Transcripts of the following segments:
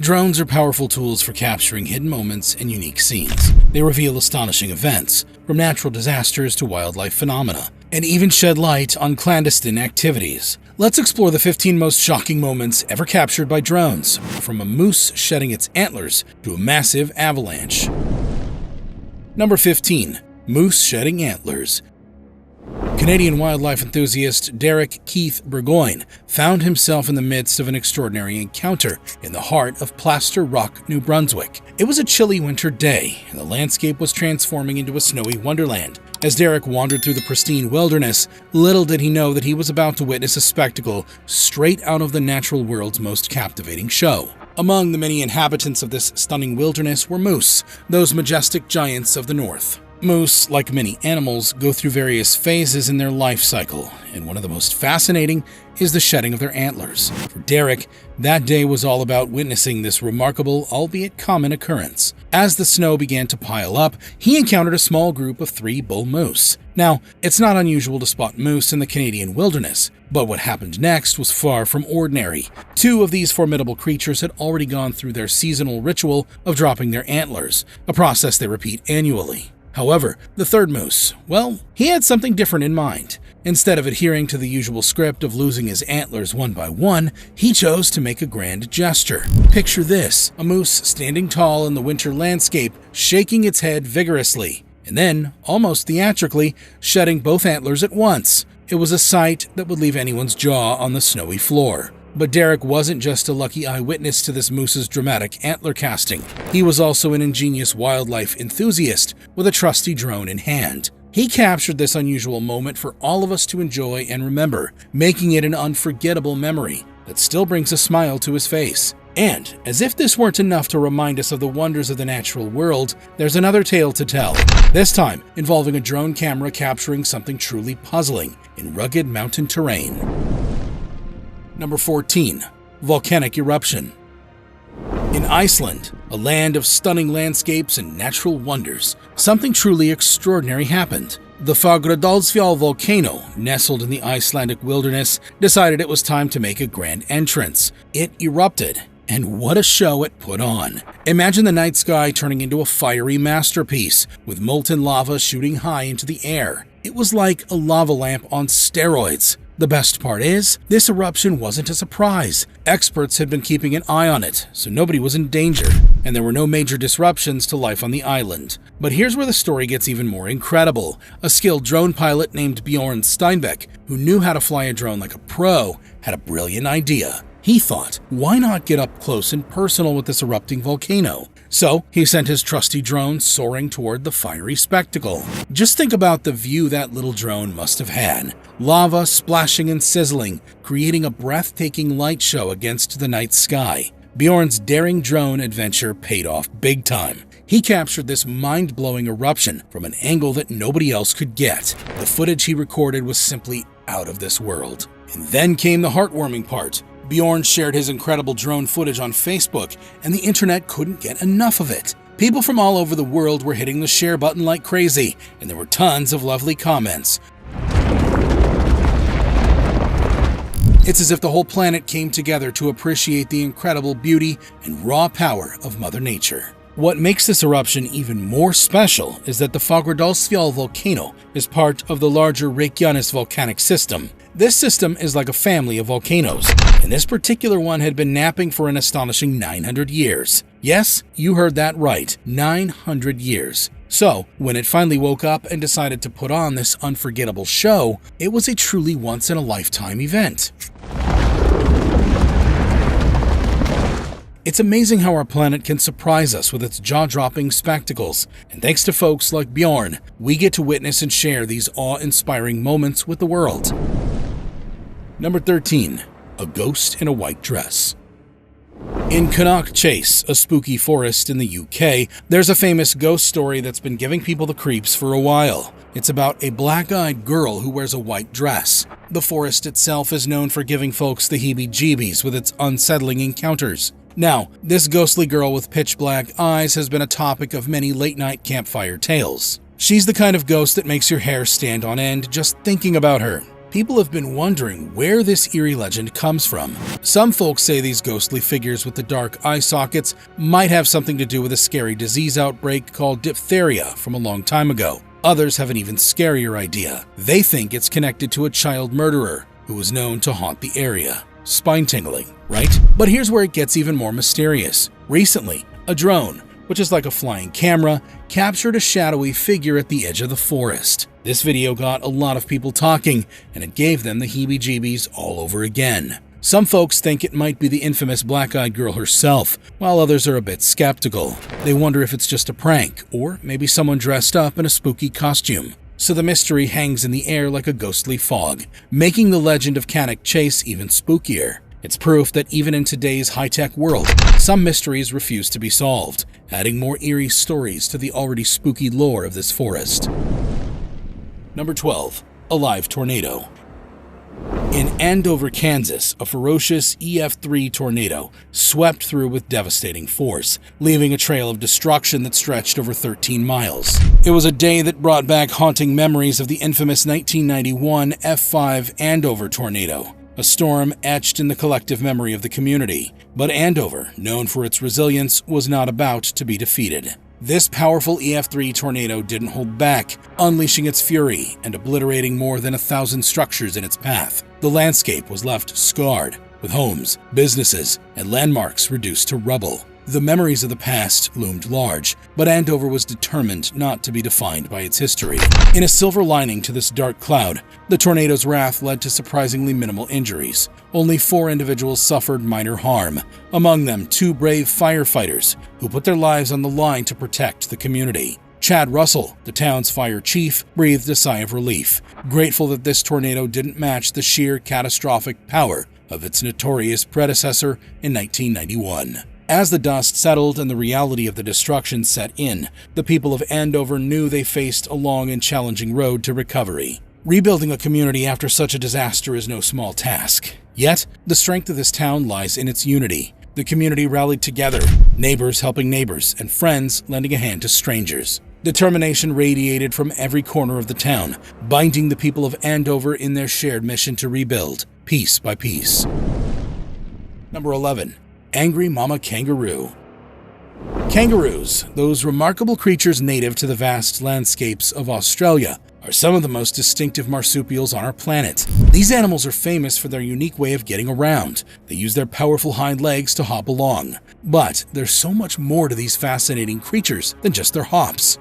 Drones are powerful tools for capturing hidden moments and unique scenes. They reveal astonishing events, from natural disasters to wildlife phenomena, and even shed light on clandestine activities. Let's explore the 15 most shocking moments ever captured by drones, from a moose shedding its antlers to a massive avalanche. Number 15. Moose shedding antlers. Canadian wildlife enthusiast Derek Keith Burgoyne found himself in the midst of an extraordinary encounter in the heart of Plaster Rock, New Brunswick. It was a chilly winter day, and the landscape was transforming into a snowy wonderland. As Derek wandered through the pristine wilderness, little did he know that he was about to witness a spectacle straight out of the natural world's most captivating show. Among the many inhabitants of this stunning wilderness were moose, those majestic giants of the north. Moose, like many animals, go through various phases in their life cycle, and one of the most fascinating is the shedding of their antlers. For Derek, that day was all about witnessing this remarkable, albeit common occurrence. As the snow began to pile up, he encountered a small group of 3 bull moose. Now, it's not unusual to spot moose in the Canadian wilderness, but what happened next was far from ordinary. 2 of these formidable creatures had already gone through their seasonal ritual of dropping their antlers, a process they repeat annually. However, the third moose, well, he had something different in mind. Instead of adhering to the usual script of losing his antlers one by one, he chose to make a grand gesture. Picture this, a moose standing tall in the winter landscape, shaking its head vigorously, and then, almost theatrically, shedding both antlers at once. It was a sight that would leave anyone's jaw on the snowy floor. But Derek wasn't just a lucky eyewitness to this moose's dramatic antler casting. He was also an ingenious wildlife enthusiast with a trusty drone in hand. He captured this unusual moment for all of us to enjoy and remember, making it an unforgettable memory that still brings a smile to his face. And, as if this weren't enough to remind us of the wonders of the natural world, there's another tale to tell, this time involving a drone camera capturing something truly puzzling in rugged mountain terrain. Number 14. Volcanic eruption. In Iceland, a land of stunning landscapes and natural wonders, something truly extraordinary happened. The Fagradalsfjall volcano, nestled in the Icelandic wilderness, decided it was time to make a grand entrance. It erupted, and what a show it put on. Imagine the night sky turning into a fiery masterpiece, with molten lava shooting high into the air. It was like a lava lamp on steroids. The best part is, this eruption wasn't a surprise. Experts had been keeping an eye on it, so nobody was in danger, and there were no major disruptions to life on the island. But here's where the story gets even more incredible. A skilled drone pilot named Bjorn Steinbeck, who knew how to fly a drone like a pro, had a brilliant idea. He thought, why not get up close and personal with this erupting volcano? So he sent his trusty drone soaring toward the fiery spectacle. Just think about the view that little drone must have had. Lava splashing and sizzling, creating a breathtaking light show against the night sky. Bjorn's daring drone adventure paid off big time. He captured this mind-blowing eruption from an angle that nobody else could get. The footage he recorded was simply out of this world. And then came the heartwarming part. Bjorn shared his incredible drone footage on Facebook, and the internet couldn't get enough of it. People from all over the world were hitting the share button like crazy, and there were tons of lovely comments. It's as if the whole planet came together to appreciate the incredible beauty and raw power of Mother Nature. What makes this eruption even more special is that the Fagradalsfjall volcano is part of the larger Reykjanes volcanic system. This system is like a family of volcanoes, and this particular one had been napping for an astonishing 900 years. Yes, you heard that right, 900 years. So, when it finally woke up and decided to put on this unforgettable show, it was a truly once-in-a-lifetime event. It's amazing how our planet can surprise us with its jaw-dropping spectacles, and thanks to folks like Bjorn, we get to witness and share these awe-inspiring moments with the world. Number 13. A ghost in a white dress. In Cannock Chase, a spooky forest in the UK, there's a famous ghost story that's been giving people the creeps for a while. It's about a black-eyed girl who wears a white dress. The forest itself is known for giving folks the heebie-jeebies with its unsettling encounters. Now, this ghostly girl with pitch-black eyes has been a topic of many late-night campfire tales. She's the kind of ghost that makes your hair stand on end just thinking about her. people have been wondering where this eerie legend comes from. Some folks say these ghostly figures with the dark eye sockets might have something to do with a scary disease outbreak called diphtheria from a long time ago. Others have an even scarier idea. They think it's connected to a child murderer who was known to haunt the area. Spine-tingling, right? But here's where it gets even more mysterious. Recently, a drone, which is like a flying camera, captured a shadowy figure at the edge of the forest. This video got a lot of people talking, and it gave them the heebie-jeebies all over again. Some folks think it might be the infamous black-eyed girl herself, while others are a bit skeptical. They wonder if it's just a prank, or maybe someone dressed up in a spooky costume. So the mystery hangs in the air like a ghostly fog, making the legend of Cannock Chase even spookier. It's proof that even in today's high-tech world, some mysteries refuse to be solved, adding more eerie stories to the already spooky lore of this forest. Number 12. A live tornado. In Andover, Kansas, a ferocious EF3 tornado swept through with devastating force, leaving a trail of destruction that stretched over 13 miles. It was a day that brought back haunting memories of the infamous 1991 F5 Andover tornado, a storm etched in the collective memory of the community. But Andover, known for its resilience, was not about to be defeated. This powerful EF3 tornado didn't hold back, unleashing its fury and obliterating more than 1,000 structures in its path. The landscape was left scarred, with homes, businesses, and landmarks reduced to rubble. The memories of the past loomed large, but Andover was determined not to be defined by its history. In a silver lining to this dark cloud, the tornado's wrath led to surprisingly minimal injuries. Only 4 individuals suffered minor harm, among them 2 brave firefighters who put their lives on the line to protect the community. Chad Russell, the town's fire chief, breathed a sigh of relief, grateful that this tornado didn't match the sheer catastrophic power of its notorious predecessor in 1991. As the dust settled and the reality of the destruction set in, the people of Andover knew they faced a long and challenging road to recovery. Rebuilding a community after such a disaster is no small task. Yet, the strength of this town lies in its unity. The community rallied together, neighbors helping neighbors, and friends lending a hand to strangers. Determination radiated from every corner of the town, binding the people of Andover in their shared mission to rebuild, piece by piece. Number 11. Angry Mama Kangaroo. Kangaroos, those remarkable creatures native to the vast landscapes of Australia, are some of the most distinctive marsupials on our planet. These animals are famous for their unique way of getting around. They use their powerful hind legs to hop along. But there's so much more to these fascinating creatures than just their hops.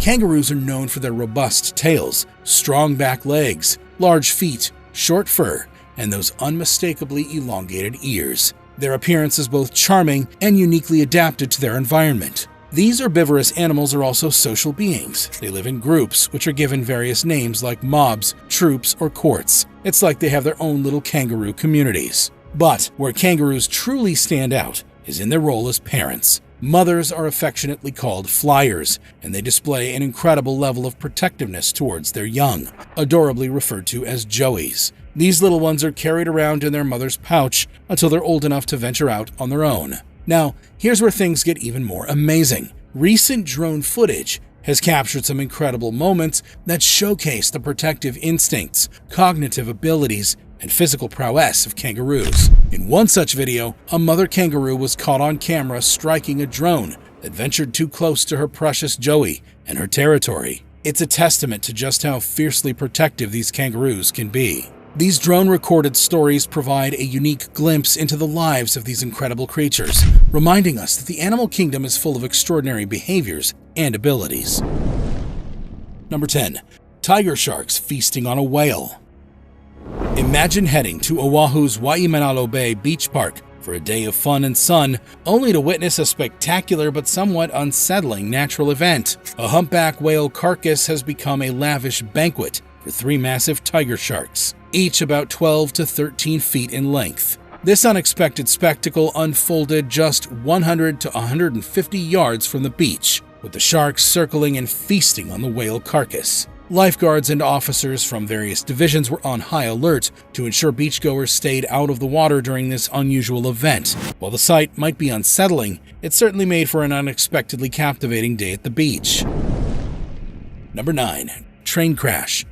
Kangaroos are known for their robust tails, strong back legs, large feet, short fur, and those unmistakably elongated ears. Their appearance is both charming and uniquely adapted to their environment. These herbivorous animals are also social beings. They live in groups, which are given various names like mobs, troops, or courts. It's like they have their own little kangaroo communities. But where kangaroos truly stand out is in their role as parents. Mothers are affectionately called flyers, and they display an incredible level of protectiveness towards their young, adorably referred to as joeys. These little ones are carried around in their mother's pouch until they're old enough to venture out on their own. Now, here's where things get even more amazing. Recent drone footage has captured some incredible moments that showcase the protective instincts, cognitive abilities, and physical prowess of kangaroos. In one such video, a mother kangaroo was caught on camera striking a drone that ventured too close to her precious joey and her territory. It's a testament to just how fiercely protective these kangaroos can be. These drone-recorded stories provide a unique glimpse into the lives of these incredible creatures, reminding us that the animal kingdom is full of extraordinary behaviors and abilities. Number 10. Tiger sharks feasting on a whale. Imagine heading to Oahu's Waimanalo Bay Beach Park for a day of fun and sun, only to witness a spectacular but somewhat unsettling natural event. A humpback whale carcass has become a lavish banquet for 3 massive tiger sharks, each about 12 to 13 feet in length. This unexpected spectacle unfolded just 100 to 150 yards from the beach, with the sharks circling and feasting on the whale carcass. Lifeguards and officers from various divisions were on high alert to ensure beachgoers stayed out of the water during this unusual event. While the sight might be unsettling, it certainly made for an unexpectedly captivating day at the beach. Number 9. Train crash.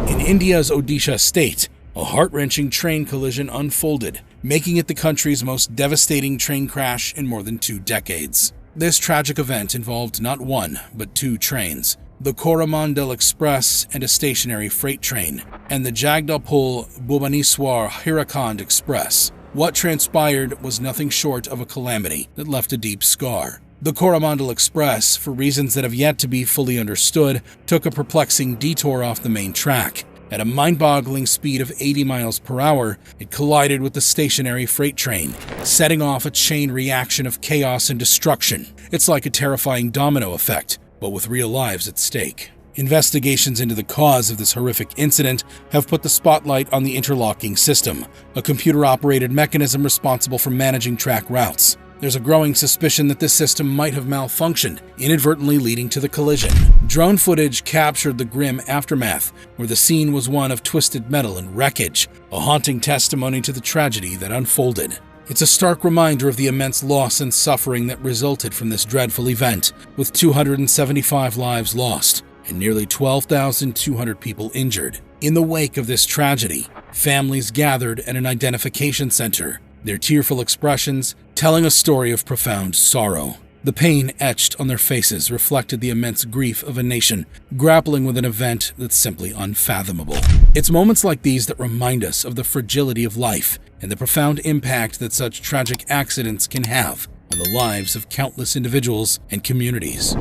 In India's Odisha state, a heart-wrenching train collision unfolded, making it the country's most devastating train crash in more than 2 decades. This tragic event involved not one, but 2 trains, the Coromandel Express and a stationary freight train, and the Jagdalpur-Bhubaneswar-Hirakhand Express. What transpired was nothing short of a calamity that left a deep scar. The Coromandel Express, for reasons that have yet to be fully understood, took a perplexing detour off the main track. At a mind-boggling speed of 80 miles per hour, it collided with the stationary freight train, setting off a chain reaction of chaos and destruction. It's like a terrifying domino effect, but with real lives at stake. Investigations into the cause of this horrific incident have put the spotlight on the interlocking system, a computer-operated mechanism responsible for managing track routes. There's a growing suspicion that this system might have malfunctioned, inadvertently leading to the collision. Drone footage captured the grim aftermath, where the scene was one of twisted metal and wreckage, a haunting testimony to the tragedy that unfolded. It's a stark reminder of the immense loss and suffering that resulted from this dreadful event, with 275 lives lost and nearly 12,200 people injured. In the wake of this tragedy, families gathered at an identification center, their tearful expressions telling a story of profound sorrow. The pain etched on their faces reflected the immense grief of a nation grappling with an event that's simply unfathomable. It's moments like these that remind us of the fragility of life and the profound impact that such tragic accidents can have on the lives of countless individuals and communities.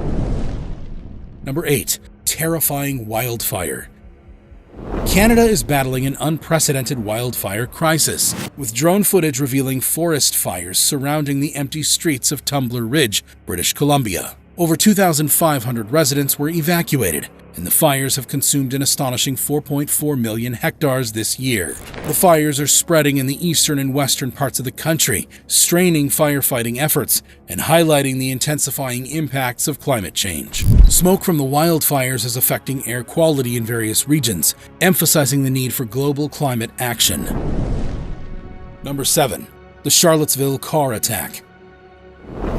Number 8. Terrifying wildfire. Canada is battling an unprecedented wildfire crisis, with drone footage revealing forest fires surrounding the empty streets of Tumbler Ridge, British Columbia. Over 2,500 residents were evacuated, and the fires have consumed an astonishing 4.4 million hectares this year. The fires are spreading in the eastern and western parts of the country, straining firefighting efforts and highlighting the intensifying impacts of climate change. Smoke from the wildfires is affecting air quality in various regions, emphasizing the need for global climate action. Number 7. The Charlottesville car attack.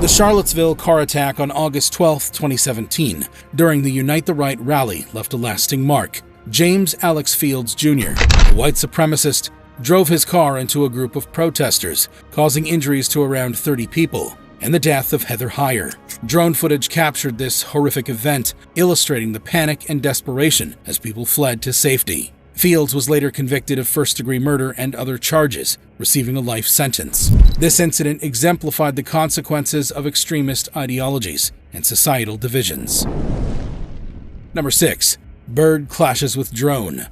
The Charlottesville car attack on August 12, 2017, during the Unite the Right rally left a lasting mark. James Alex Fields Jr., a white supremacist, drove his car into a group of protesters, causing injuries to around 30 people, and the death of Heather Heyer. Drone footage captured this horrific event, illustrating the panic and desperation as people fled to safety. Fields was later convicted of first-degree murder and other charges, receiving a life sentence. This incident exemplified the consequences of extremist ideologies and societal divisions. Number 6. Bird clashes with drone.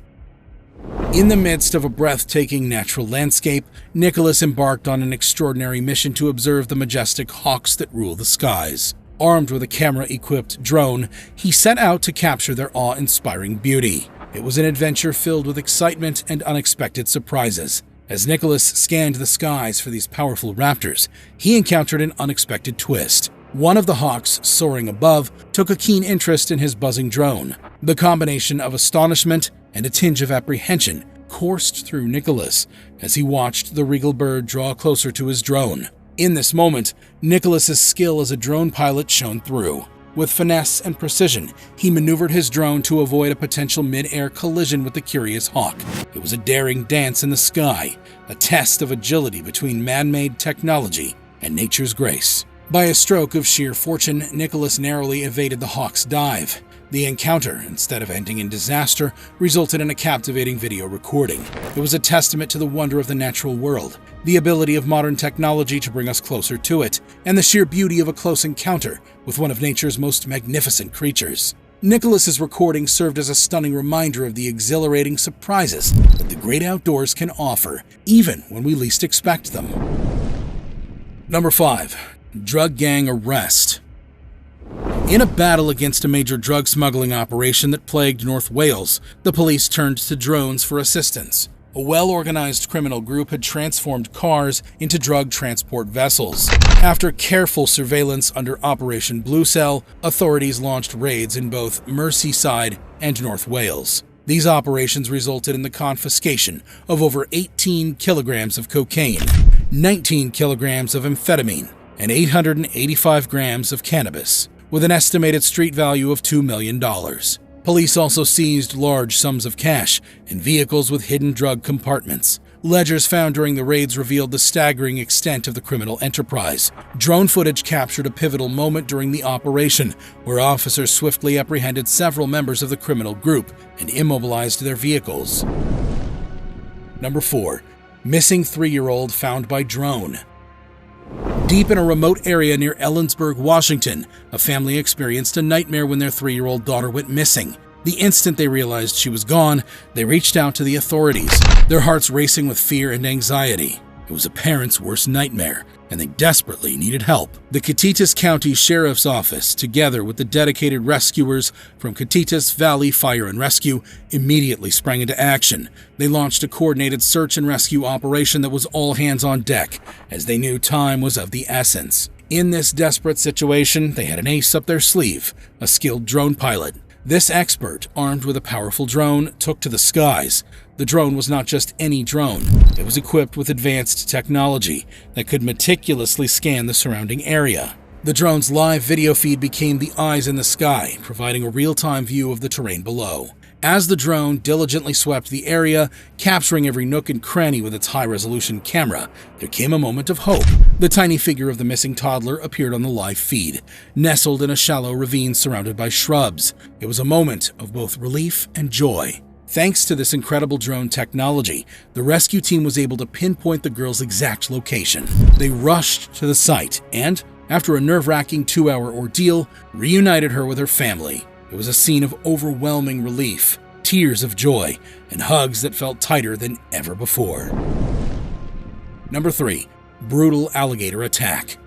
In the midst of a breathtaking natural landscape, Nicholas embarked on an extraordinary mission to observe the majestic hawks that rule the skies. Armed with a camera-equipped drone, he set out to capture their awe-inspiring beauty. It was an adventure filled with excitement and unexpected surprises. As Nicholas scanned the skies for these powerful raptors, he encountered an unexpected twist. One of the hawks, soaring above, took a keen interest in his buzzing drone. The combination of astonishment and a tinge of apprehension coursed through Nicholas as he watched the regal bird draw closer to his drone. In this moment, Nicholas's skill as a drone pilot shone through. With finesse and precision, he maneuvered his drone to avoid a potential mid-air collision with the curious hawk. It was a daring dance in the sky, a test of agility between man-made technology and nature's grace. By a stroke of sheer fortune, Nicholas narrowly evaded the hawk's dive. The encounter, instead of ending in disaster, resulted in a captivating video recording. It was a testament to the wonder of the natural world, the ability of modern technology to bring us closer to it, and the sheer beauty of a close encounter with one of nature's most magnificent creatures. Nicholas's recording served as a stunning reminder of the exhilarating surprises that the great outdoors can offer, even when we least expect them. Number 5. Drug gang arrest. In a battle against a major drug smuggling operation that plagued North Wales, the police turned to drones for assistance. A well-organized criminal group had transformed cars into drug transport vessels. After careful surveillance under Operation Blue Cell, authorities launched raids in both Merseyside and North Wales. These operations resulted in the confiscation of over 18 kilograms of cocaine, 19 kilograms of amphetamine, and 885 grams of cannabis. with an estimated street value of $2 million. Police also seized large sums of cash and vehicles with hidden drug compartments. Ledgers found during the raids revealed the staggering extent of the criminal enterprise. Drone footage captured a pivotal moment during the operation, where officers swiftly apprehended several members of the criminal group and immobilized their vehicles. Number 4. Missing 3-year-old found by drone. Deep in a remote area near Ellensburg, Washington, a family experienced a nightmare when their 3-year-old daughter went missing. The instant they realized she was gone, they reached out to the authorities, their hearts racing with fear and anxiety. It was a parent's worst nightmare, and they desperately needed help. The Cottitas County Sheriff's Office, together with the dedicated rescuers from Cottitas Valley Fire and Rescue, immediately sprang into action. They launched a coordinated search and rescue operation that was all hands on deck, as they knew time was of the essence. In this desperate situation, they had an ace up their sleeve, a skilled drone pilot. This expert, armed with a powerful drone, took to the skies. The drone was not just any drone. It was equipped with advanced technology that could meticulously scan the surrounding area. The drone's live video feed became the eyes in the sky, providing a real-time view of the terrain below. As the drone diligently swept the area, capturing every nook and cranny with its high-resolution camera, there came a moment of hope. The tiny figure of the missing toddler appeared on the live feed, nestled in a shallow ravine surrounded by shrubs. It was a moment of both relief and joy. Thanks to this incredible drone technology, the rescue team was able to pinpoint the girl's exact location. They rushed to the site and, after a nerve-wracking 2-hour ordeal, reunited her with her family. It was a scene of overwhelming relief, tears of joy, and hugs that felt tighter than ever before. Number 3. Brutal alligator attack.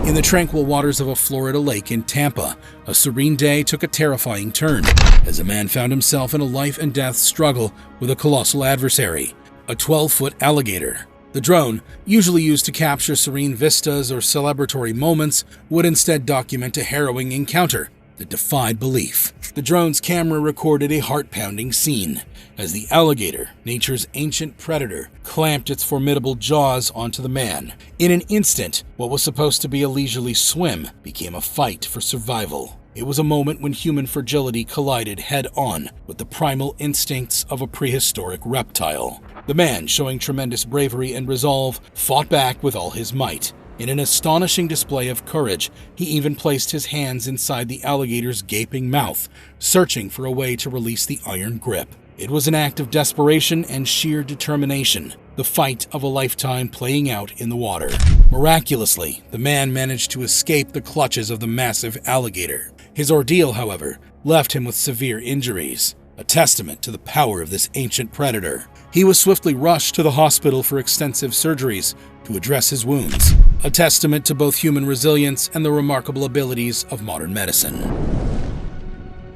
In the tranquil waters of a Florida lake in Tampa, a serene day took a terrifying turn as a man found himself in a life-and-death struggle with a colossal adversary, a 12-foot alligator. The drone, usually used to capture serene vistas or celebratory moments, would instead document a harrowing encounter that defied belief. The drone's camera recorded a heart-pounding scene as the alligator, nature's ancient predator, clamped its formidable jaws onto the man. In an instant, what was supposed to be a leisurely swim became a fight for survival. It was a moment when human fragility collided head-on with the primal instincts of a prehistoric reptile. The man, showing tremendous bravery and resolve, fought back with all his might. In an astonishing display of courage, he even placed his hands inside the alligator's gaping mouth, searching for a way to release the iron grip. It was an act of desperation and sheer determination, the fight of a lifetime playing out in the water. Miraculously, the man managed to escape the clutches of the massive alligator. His ordeal, however, left him with severe injuries, a testament to the power of this ancient predator. He was swiftly rushed to the hospital for extensive surgeries to address his wounds, a testament to both human resilience and the remarkable abilities of modern medicine.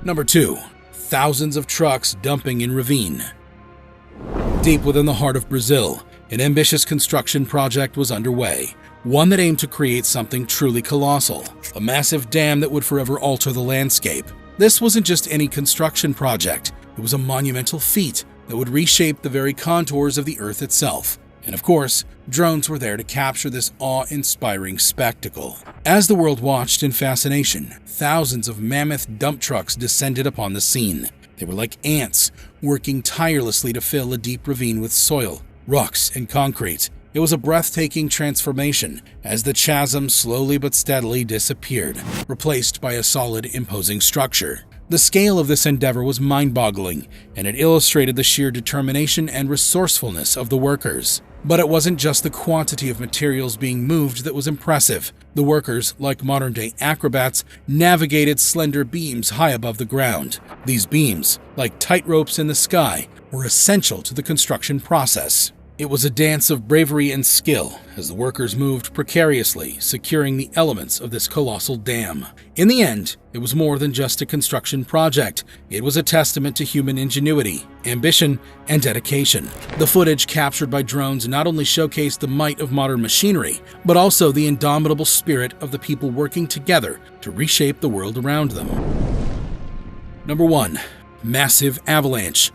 Number 2. Thousands of trucks dumping in ravine. Deep within the heart of Brazil, an ambitious construction project was underway, one that aimed to create something truly colossal, a massive dam that would forever alter the landscape. This wasn't just any construction project, it was a monumental feat that would reshape the very contours of the Earth itself. And of course, drones were there to capture this awe-inspiring spectacle. As the world watched in fascination, thousands of mammoth dump trucks descended upon the scene. They were like ants, working tirelessly to fill a deep ravine with soil, rocks, and concrete. It was a breathtaking transformation as the chasm slowly but steadily disappeared, replaced by a solid, imposing structure. The scale of this endeavor was mind-boggling, and it illustrated the sheer determination and resourcefulness of the workers. But it wasn't just the quantity of materials being moved that was impressive. The workers, like modern-day acrobats, navigated slender beams high above the ground. These beams, like tightropes in the sky, were essential to the construction process. It was a dance of bravery and skill as the workers moved precariously, securing the elements of this colossal dam. In the end, it was more than just a construction project. It was a testament to human ingenuity, ambition, and dedication. The footage captured by drones not only showcased the might of modern machinery, but also the indomitable spirit of the people working together to reshape the world around them. Number 1. Massive avalanche.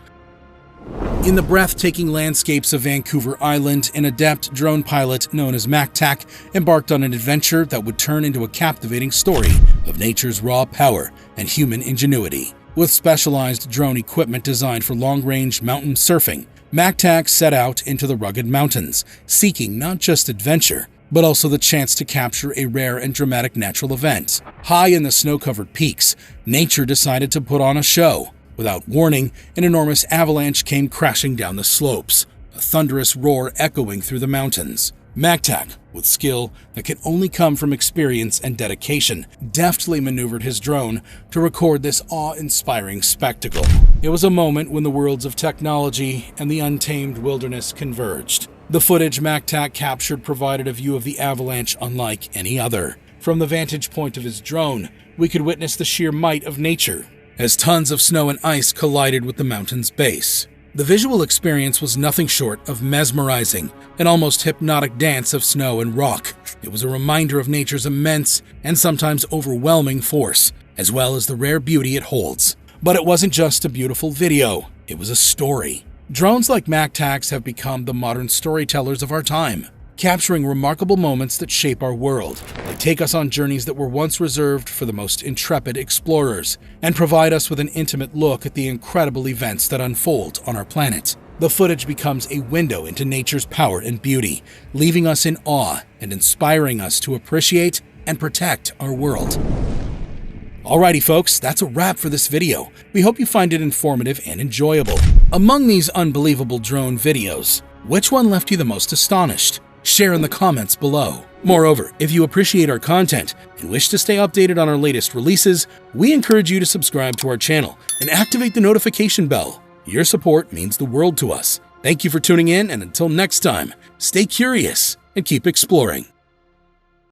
In the breathtaking landscapes of Vancouver Island, an adept drone pilot known as MacTac embarked on an adventure that would turn into a captivating story of nature's raw power and human ingenuity. With specialized drone equipment designed for long-range mountain surfing, MacTac set out into the rugged mountains, seeking not just adventure, but also the chance to capture a rare and dramatic natural event. High in the snow-covered peaks, nature decided to put on a show. Without warning, an enormous avalanche came crashing down the slopes, a thunderous roar echoing through the mountains. MacTac, with skill that can only come from experience and dedication, deftly maneuvered his drone to record this awe-inspiring spectacle. It was a moment when the worlds of technology and the untamed wilderness converged. The footage MacTac captured provided a view of the avalanche unlike any other. From the vantage point of his drone, we could witness the sheer might of nature, as tons of snow and ice collided with the mountain's base. The visual experience was nothing short of mesmerizing, an almost hypnotic dance of snow and rock. It was a reminder of nature's immense and sometimes overwhelming force, as well as the rare beauty it holds. But it wasn't just a beautiful video, it was a story. Drones like MacTac's have become the modern storytellers of our time, capturing remarkable moments that shape our world. They take us on journeys that were once reserved for the most intrepid explorers, and provide us with an intimate look at the incredible events that unfold on our planet. The footage becomes a window into nature's power and beauty, leaving us in awe and inspiring us to appreciate and protect our world. Alrighty folks, that's a wrap for this video. We hope you find it informative and enjoyable. Among these unbelievable drone videos, which one left you the most astonished? Share in the comments below. Moreover, if you appreciate our content and wish to stay updated on our latest releases, we encourage you to subscribe to our channel and activate the notification bell. Your support means the world to us. Thank you for tuning in, and until next time, stay curious and keep exploring.